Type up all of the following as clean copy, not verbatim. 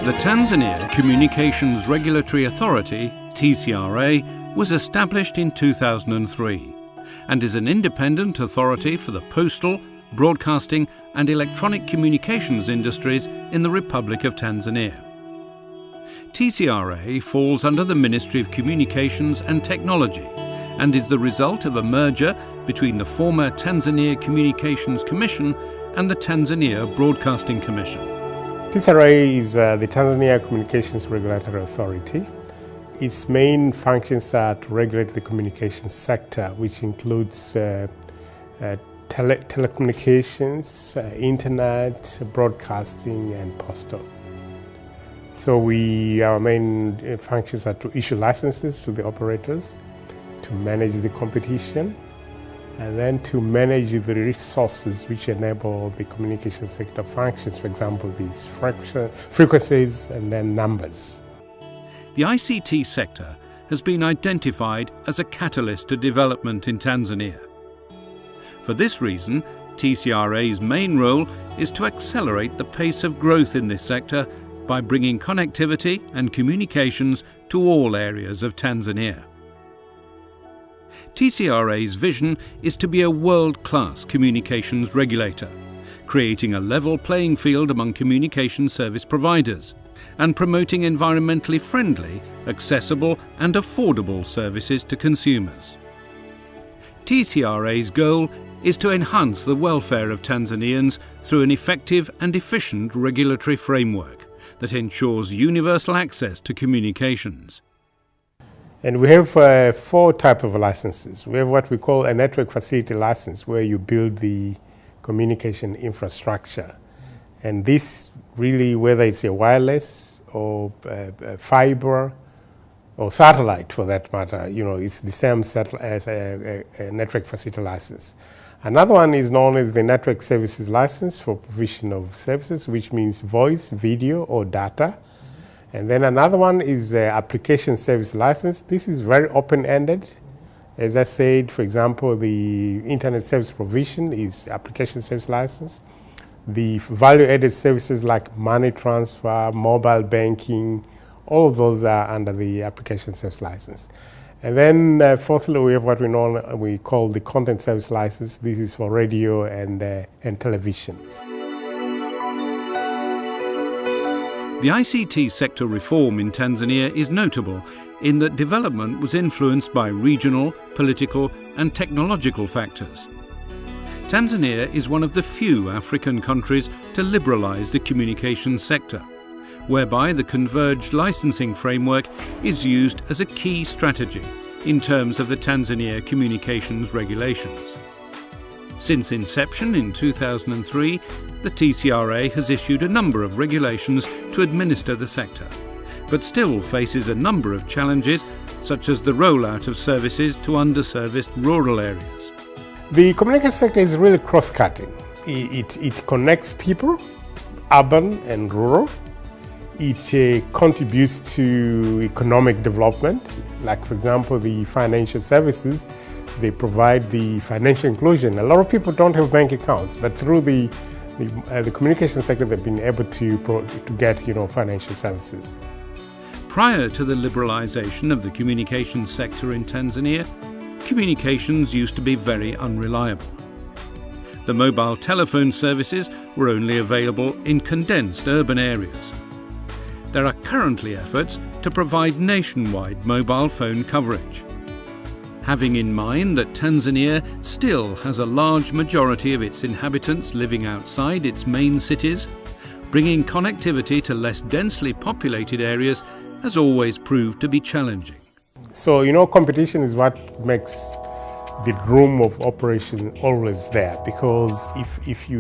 The Tanzania Communications Regulatory Authority, Tcra, was established in 2003 and is an independent authority for the postal, broadcasting and electronic communications industries in the Republic of Tanzania. Tcra falls under the Ministry of Communications and Technology and is the result of a merger between the former Tanzania Communications Commission and the Tanzania Broadcasting Commission. Tcra is the Tanzania Communications Regulatory Authority. Its main functions are to regulate the communications sector, which includes telecommunications, internet, broadcasting and postal. So our main functions are to issue licenses to the operators, to manage the competition, and then to manage the resources which enable the communication sector functions, for example, these frequencies and then numbers. The ICT sector has been identified as a catalyst to development in Tanzania. For this reason, Tcra's main role is to accelerate the pace of growth in this sector by bringing connectivity and communications to all areas of Tanzania. Tcra's vision is to be a world-class communications regulator, creating a level playing field among communication service providers and promoting environmentally friendly, accessible and affordable services to consumers. Tcra's goal is to enhance the welfare of Tanzanians through an effective and efficient regulatory framework that ensures universal access to communications. And we have 4 types of licenses. We have what we call a network facility license, where you build the communication infrastructure. And this really, whether it's a wireless or fiber or satellite for that matter, it's the same as a network facility license. Another one is known as the network services license for provision of services, which means voice, video or data. And then another one is application service license. This is very open-ended. As I said, for example, the internet service provision is application service license. The value-added services like money transfer, mobile banking, all of those are under the application service license. And then fourthly, we have what we call the content service license. This is for radio and television. The ICT sector reform in Tanzania is notable in that development was influenced by regional, political and technological factors. Tanzania is one of the few African countries to liberalize the communications sector, whereby the converged licensing framework is used as a key strategy in terms of the Tanzania communications regulations. Since inception in 2003, the Tcra has issued a number of regulations to administer the sector, but still faces a number of challenges, such as the rollout of services to underserviced rural areas. The communication sector is really cross-cutting. It connects people, urban and rural. It contributes to economic development, like for example the financial services. They provide the financial inclusion. A lot of people don't have bank accounts, but through the communication sector they've been able to get financial services. Prior to the liberalization of the communications sector in Tanzania, communications used to be very unreliable. The mobile telephone services were only available in condensed urban areas. There are currently efforts to provide nationwide mobile phone coverage. Having in mind that Tanzania still has a large majority of its inhabitants living outside its main cities, bringing connectivity to less densely populated areas has always proved to be challenging. So, competition is what makes the room of operation always there, because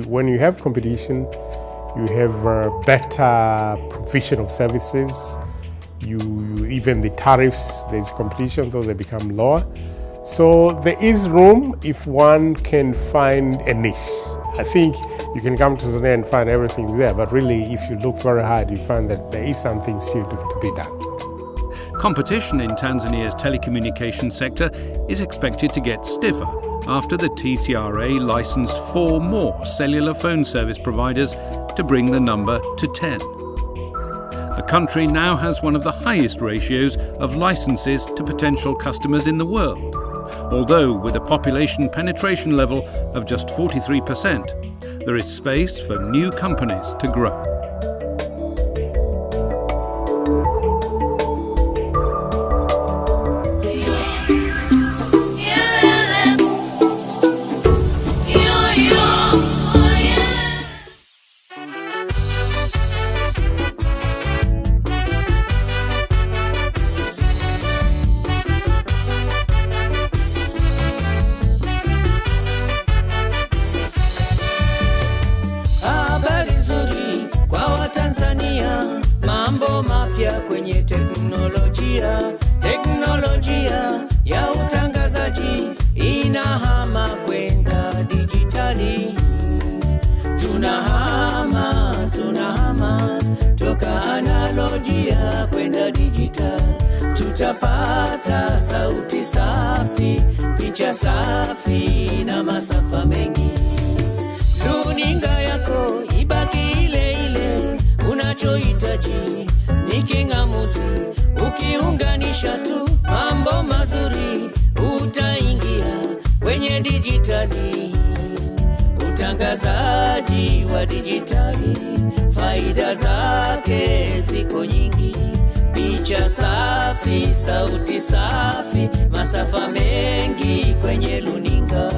when you have competition, you have a better provision of services. Even the tariffs, there's competition, though they become lower. So there is room if one can find a niche. I think you can come to Tanzania and find everything there, but really if you look very hard, you find that there is something still to be done. Competition in Tanzania's telecommunications sector is expected to get stiffer after the Tcra licensed 4 more cellular phone service providers to bring the number to 10. The country now has one of the highest ratios of licenses to potential customers in the world, although with a population penetration level of just 43%, there is space for new companies to grow. Tanzania, mambo mapya kwenye teknolojia ya utangazaji inahama kwenda dijitali. Tunahama toka analojia kwenda dijitali. Tutapata sauti safi, picha safi na masafa mengi. Runinga yako ibaki ile ile, unachohitaji ni king'amuzi. Ukiunganisha tu mambo mazuri, utaingia kwenye dijitali. Utangazaji wa dijitali, faida zake ziko nyingi. Picha safi, sauti safi, masafa mengi kwenye runinga.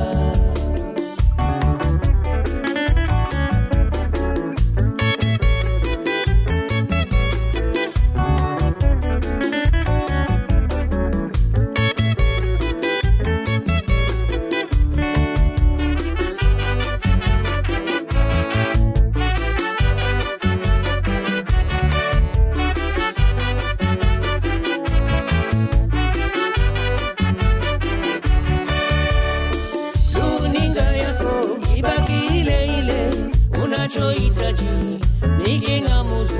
Unachohitaji ni king'amuzi.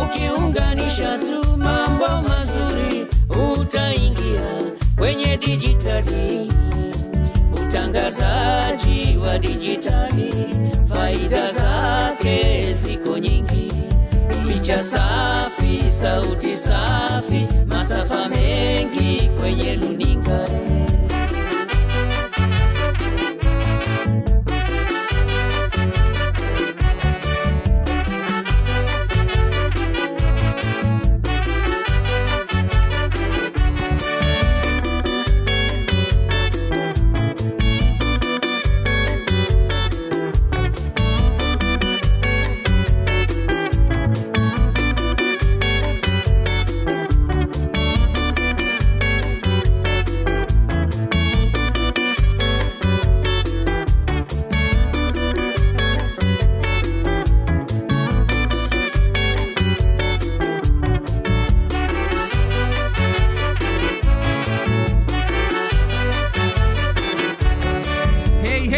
Ukiunganisha tu mambo mazuri, utaingia kwenye dijitali. Utangazaji wa dijitali, faida zake ziko nyingi. Picha safi, sauti safi, masafa mengi kwenye runinga.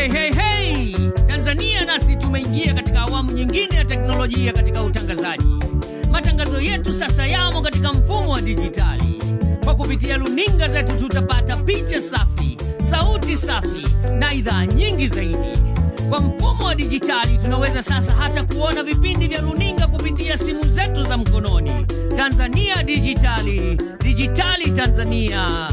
Hey, Tanzania nasi tumeingia katika awamu nyingine ya teknolojia katika utangazaji. Matangazo yetu sasa yamo katika mfumo wa dijitali. Kwa kupitia runinga zetu tutapata picha safi, sauti safi na idhaa nyingi zaidi. Kwa mfumo wa dijitali tunaweza sasa hata kuona vipindi vya runinga kupitia simu zetu za mkononi. Tanzania dijitali, dijitali Tanzania.